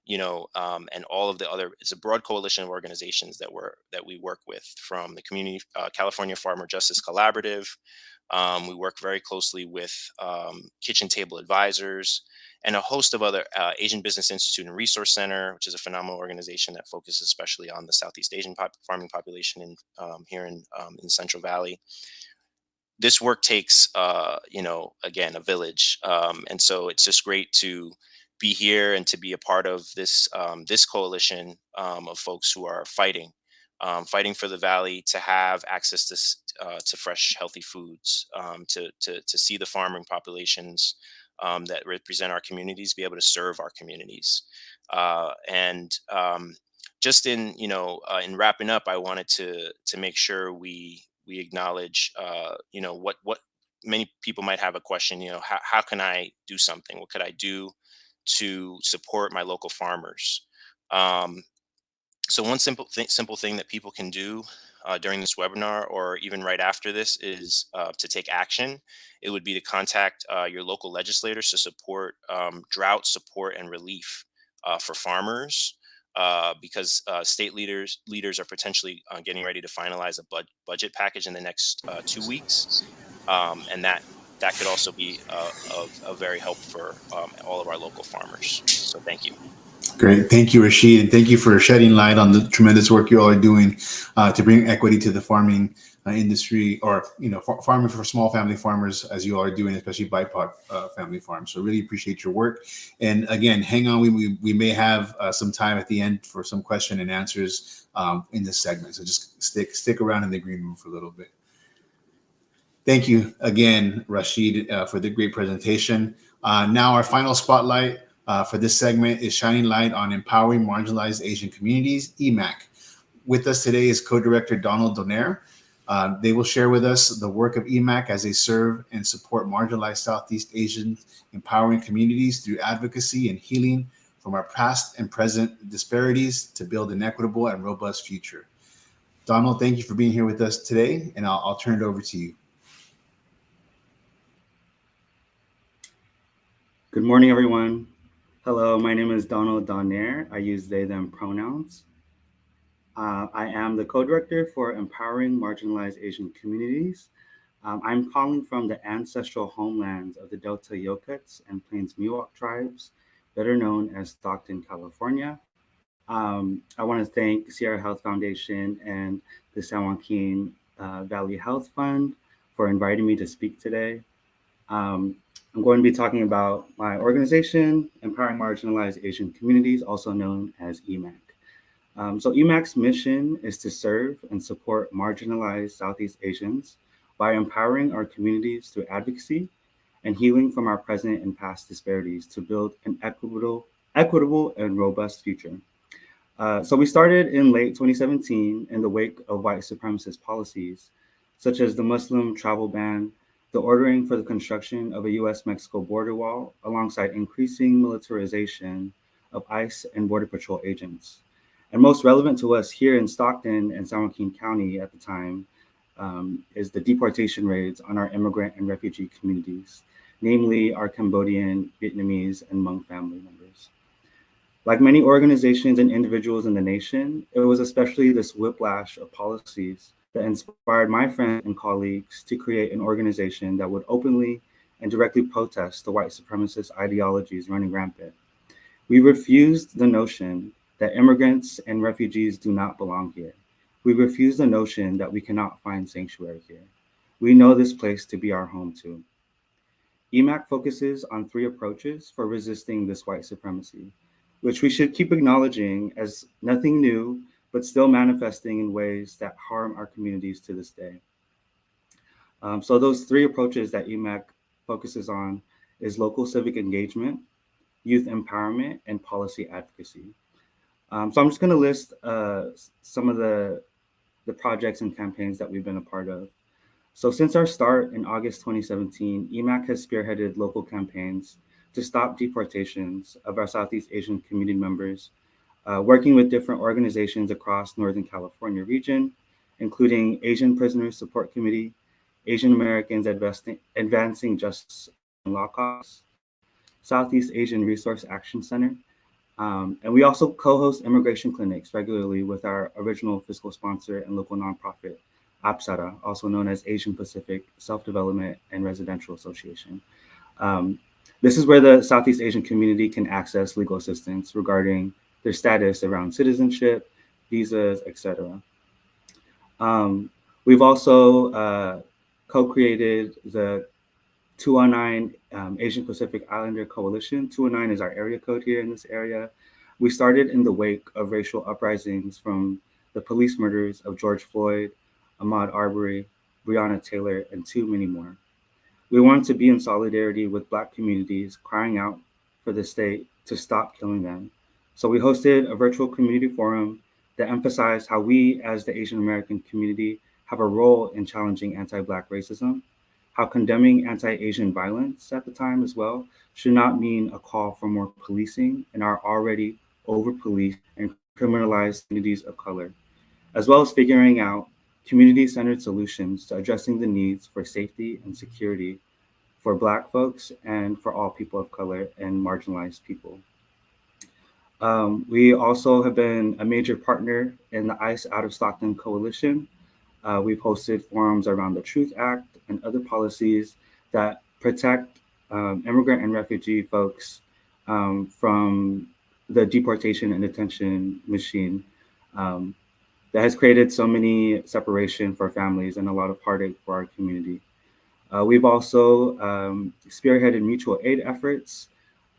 and all of the other, it's a broad coalition of organizations that we work with, from the community, California Farmer Justice Collaborative. We work very closely with Kitchen Table Advisors and a host of other, Asian Business Institute and Resource Center, which is a phenomenal organization that focuses especially on the Southeast Asian farming population here in Central Valley. This work takes, again, a village. And so it's just great to be here and to be a part of this coalition of folks who are fighting for the Valley to have access to fresh, healthy foods, to see the farming populations that represent our communities be able to serve our communities. Just in wrapping up, I wanted to make sure we acknowledge, what many people might have a question, how can I do something? What could I do to support my local farmers? So one simple thing that people can do during this webinar, or even right after this, is to take action. It would be to contact your local legislators to support drought support and relief for farmers, because state leaders are potentially getting ready to finalize a budget package in the next 2 weeks, and that could also be of very help for all of our local farmers. So thank you. Great. Thank you, Rashid. And thank you for shedding light on the tremendous work you all are doing to bring equity to the farming industry, or, farming for small family farmers, as you all are doing, especially BIPOC family farms. So really appreciate your work. And again, hang on. We may have some time at the end for some question and answers in this segment. So just stick around in the green room for a little bit. Thank you again, Rashid, for the great presentation. Now our final spotlight for this segment is shining light on empowering marginalized Asian communities, EMAC. With us today is co-director Donald Donaire. They will share with us the work of EMAC as they serve and support marginalized Southeast Asian empowering communities through advocacy and healing from our past and present disparities to build an equitable and robust future. Donald, thank you for being here with us today, and I'll turn it over to you. Good morning, everyone. Hello, my name is Donald Donaire. I use they, them pronouns. I am the co-director for Empowering Marginalized Asian Communities. I'm calling from the ancestral homelands of the Delta Yokuts and Plains Miwok tribes, better known as Stockton, California. I want to thank Sierra Health Foundation and the San Joaquin Valley Health Fund for inviting me to speak today. I'm going to be talking about my organization, Empowering Marginalized Asian Communities, also known as EMAC. So EMAC's mission is to serve and support marginalized Southeast Asians by empowering our communities through advocacy and healing from our present and past disparities to build an equitable equitable, and robust future. So we started in late 2017 in the wake of white supremacist policies, such as the Muslim travel ban, the ordering for the construction of a US-Mexico border wall, alongside increasing militarization of ICE and Border Patrol agents. And most relevant to us here in Stockton and San Joaquin County at the time is the deportation raids on our immigrant and refugee communities, namely our Cambodian, Vietnamese, and Hmong family members. Like many organizations and individuals in the nation, it was especially this whiplash of policies that inspired my friends and colleagues to create an organization that would openly and directly protest the white supremacist ideologies running rampant. We refused the notion that immigrants and refugees do not belong here. We refuse the notion that we cannot find sanctuary here. We know this place to be our home too. EMAC focuses on 3 approaches for resisting this white supremacy, which we should keep acknowledging as nothing new, but still manifesting in ways that harm our communities to this day. So those 3 approaches that EMAC focuses on is local civic engagement, youth empowerment, and policy advocacy. So I'm just gonna list some of the projects and campaigns that we've been a part of. So since our start in August 2017, EMAC has spearheaded local campaigns to stop deportations of our Southeast Asian community members, working with different organizations across Northern California region, including Asian Prisoners Support Committee, Asian Americans Advancing Justice and Law Cause, Southeast Asian Resource Action Center, and we also co-host immigration clinics regularly with our original fiscal sponsor and local nonprofit, APSARA, also known as Asian Pacific Self-Development and Residential Association. This is where the Southeast Asian community can access legal assistance regarding their status around citizenship, visas, etc. We've also co-created the 219 Asian Pacific Islander Coalition. 219 is our area code here in this area. We started in the wake of racial uprisings from the police murders of George Floyd, Ahmaud Arbery, Breonna Taylor, and too many more. We wanted to be in solidarity with Black communities crying out for the state to stop killing them. So we hosted a virtual community forum that emphasized how we as the Asian American community have a role in challenging anti-Black racism, how condemning anti-Asian violence at the time as well should not mean a call for more policing in our already over-policed and criminalized communities of color, as well as figuring out community-centered solutions to addressing the needs for safety and security for Black folks and for all people of color and marginalized people. We also have been a major partner in the ICE Out of Stockton Coalition. We've hosted forums around the Truth Act and other policies that protect immigrant and refugee folks from the deportation and detention machine that has created so many separation for families and a lot of heartache for our community. We've also spearheaded mutual aid efforts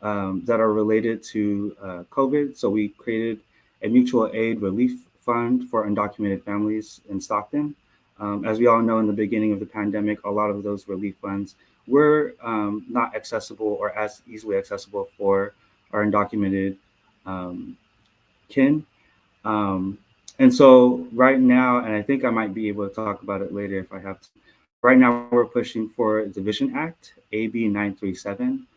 that are related to COVID. So we created a mutual aid relief fund for undocumented families in Stockton. As we all know, in the beginning of the pandemic, a lot of those relief funds were not accessible or as easily accessible for our undocumented kin. And so right now, and I think I might be able to talk about it later if I have to, right now we're pushing for the Vision Act, AB 937.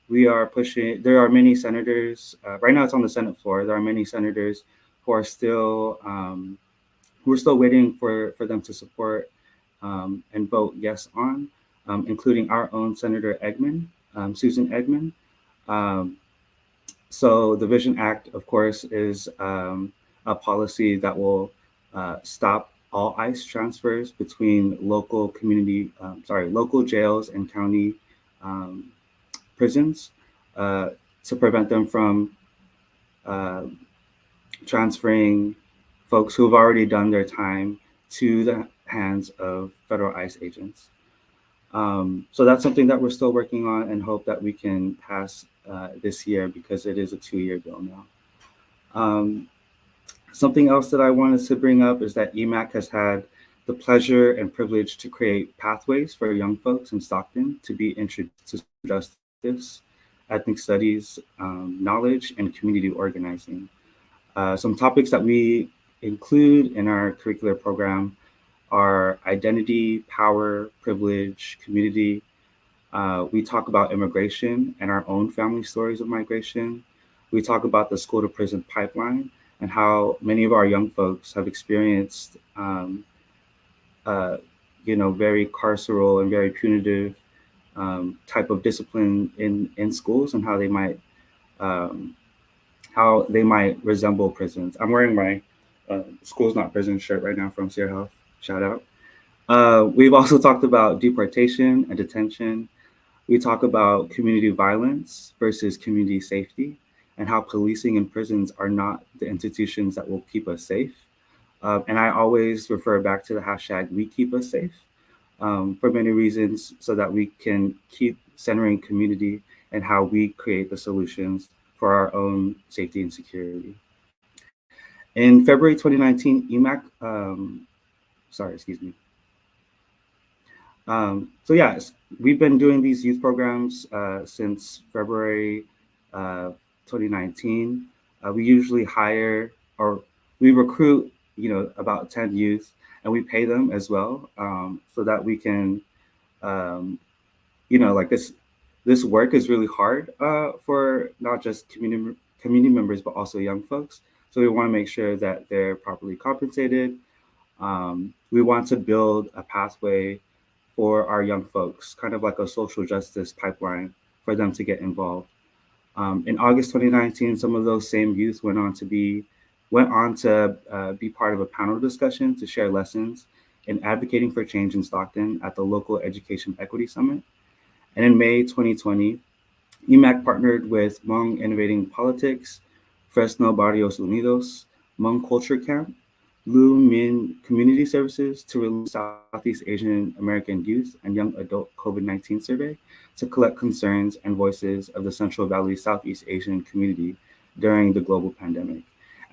We are pushing, there are many senators, right now it's on the Senate floor, there are many senators who are still, we're still waiting for them to support and vote yes on, including our own Senator Eggman, Susan Eggman. So the Vision Act, of course, is a policy that will stop all ICE transfers between local local jails and county prisons to prevent them from transferring folks who have already done their time to the hands of federal ICE agents. So that's something that we're still working on and hope that we can pass this year because it is a 2-year bill now. Something else that I wanted to bring up is that EMAC has had the pleasure and privilege to create pathways for young folks in Stockton to be introduced to justice. ethnic studies, knowledge, and community organizing. Some topics that we include in our curricular program are identity, power, privilege, community. We talk about immigration and our own family stories of migration. We talk about the school to prison pipeline and how many of our young folks have experienced, very carceral and very punitive type of discipline in schools, and how they might resemble prisons. I'm wearing my School's Not Prison shirt right now from Sierra Health. Shout out. We've also talked about deportation and detention. We talk about community violence versus community safety, and how policing and prisons are not the institutions that will keep us safe. And I always refer back to the hashtag "We Keep Us Safe" for many reasons, so that we can keep centering community and how we create the solutions for our own safety and security. In February 2019, EMAC, so yes, we've been doing these youth programs since February 2019. We usually hire, or we recruit, about 10 youth, and we pay them as well, so that we can, this work is really hard for not just community members, but also young folks. So we want to make sure that they're properly compensated. We want to build a pathway for our young folks, kind of like a social justice pipeline for them to get involved. In August 2019, some of those same youth went on to be part of a panel discussion to share lessons in advocating for change in Stockton at the local Education Equity Summit. And in May 2020, EMAC partnered with Hmong Innovating Politics, Fresno Barrios Unidos, Hmong Culture Camp, Lu Min Community Services to release Southeast Asian American youth and young adult COVID-19 survey to collect concerns and voices of the Central Valley Southeast Asian community during the global pandemic.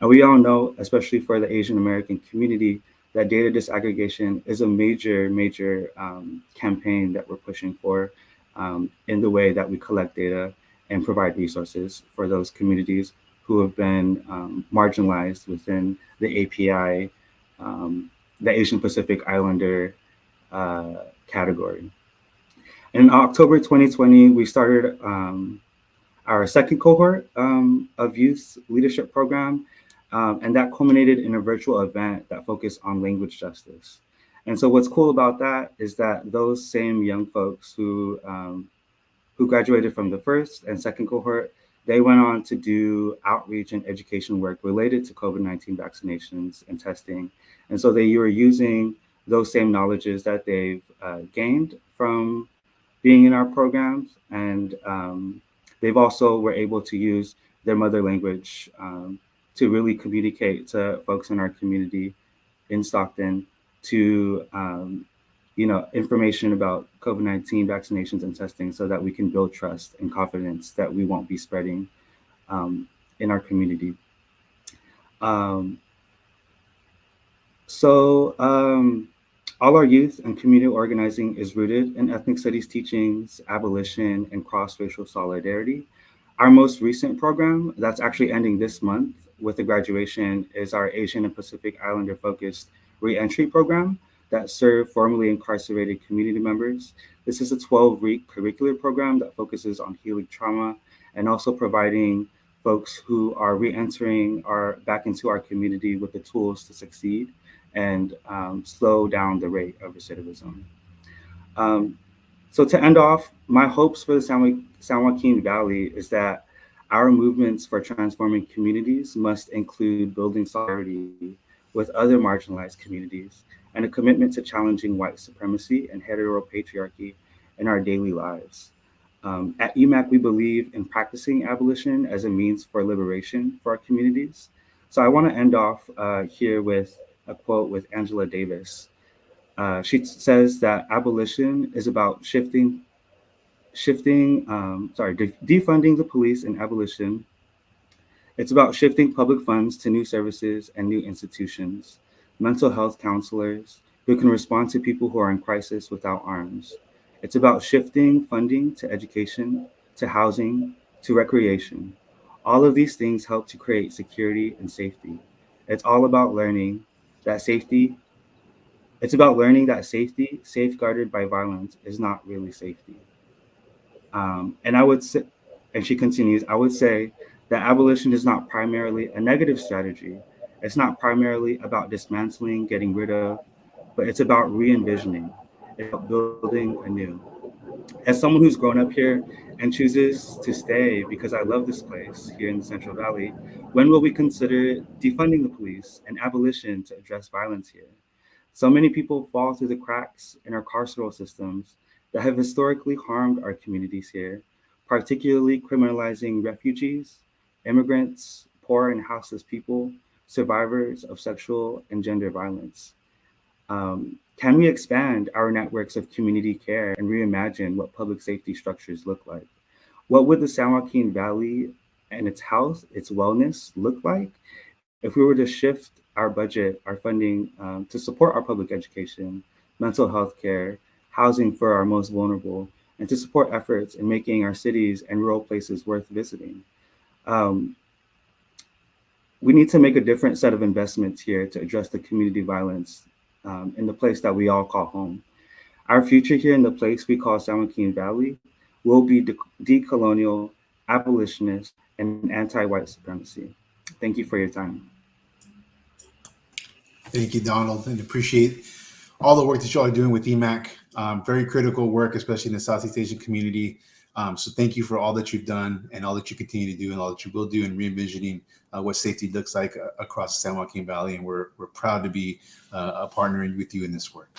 And we all know, especially for the Asian American community, that data disaggregation is a major campaign that we're pushing for in the way that we collect data and provide resources for those communities who have been marginalized within the API, the Asian Pacific Islander category. In October 2020, we started our second cohort of youth leadership program, and that culminated in a virtual event that focused on language justice. And so what's cool about that is that those same young folks who graduated from the first and second cohort, they went on to do outreach and education work related to COVID-19 vaccinations and testing. And so they were using those same knowledges that they've gained from being in our programs. And they've also were able to use their mother language to really communicate to folks in our community in Stockton to information about COVID-19 vaccinations and testing, so that we can build trust and confidence that we won't be spreading in our community. All our youth and community organizing is rooted in ethnic studies teachings, abolition, and cross-racial solidarity. Our most recent program, that's actually ending this month with the graduation, is our Asian and Pacific Islander focused re-entry program that serve formerly incarcerated community members. This is a 12-week curricular program that focuses on healing trauma and also providing folks who are re-entering back into our community with the tools to succeed and slow down the rate of recidivism. So to end off, my hopes for the San Joaquin Valley is that our movements for transforming communities must include building solidarity with other marginalized communities and a commitment to challenging white supremacy and heteropatriarchy in our daily lives. At EMAC, we believe in practicing abolition as a means for liberation for our communities. So I want to end off here with a quote with Angela Davis. She says that abolition is about defunding the police and abolition. It's about shifting public funds to new services and new institutions, mental health counselors who can respond to people who are in crisis without arms. It's about shifting funding to education, to housing, to recreation. All of these things help to create security and safety. It's all about learning that safety. It's about learning that safety, safeguarded by violence, is not really safety. And I would say, and she continues, I would say that abolition is not primarily a negative strategy. It's not primarily about dismantling, getting rid of, but it's about re-envisioning. It's about building anew. As someone who's grown up here and chooses to stay because I love this place here in the Central Valley, when will we consider defunding the police and abolition to address violence here? So many people fall through the cracks in our carceral systems that have historically harmed our communities here, particularly criminalizing refugees, immigrants, poor and houseless people, survivors of sexual and gender violence. Can we expand our networks of community care and reimagine what public safety structures look like? What would the San Joaquin Valley and its health, its wellness look like if we were to shift our budget, our funding to support our public education, mental health care, housing for our most vulnerable, and to support efforts in making our cities and rural places worth visiting? We need to make a different set of investments here to address the community violence in the place that we all call home. Our future here in the place we call San Joaquin Valley will be decolonial, abolitionist, and anti-white supremacy. Thank you for your time. Thank you, Donald, and appreciate all the work that y'all are doing with EMAC. Very critical work, especially in the Southeast Asian community. So thank you for all that you've done and all that you continue to do and all that you will do in re-envisioning what safety looks like across the San Joaquin Valley. And we're proud to be a partner with you in this work.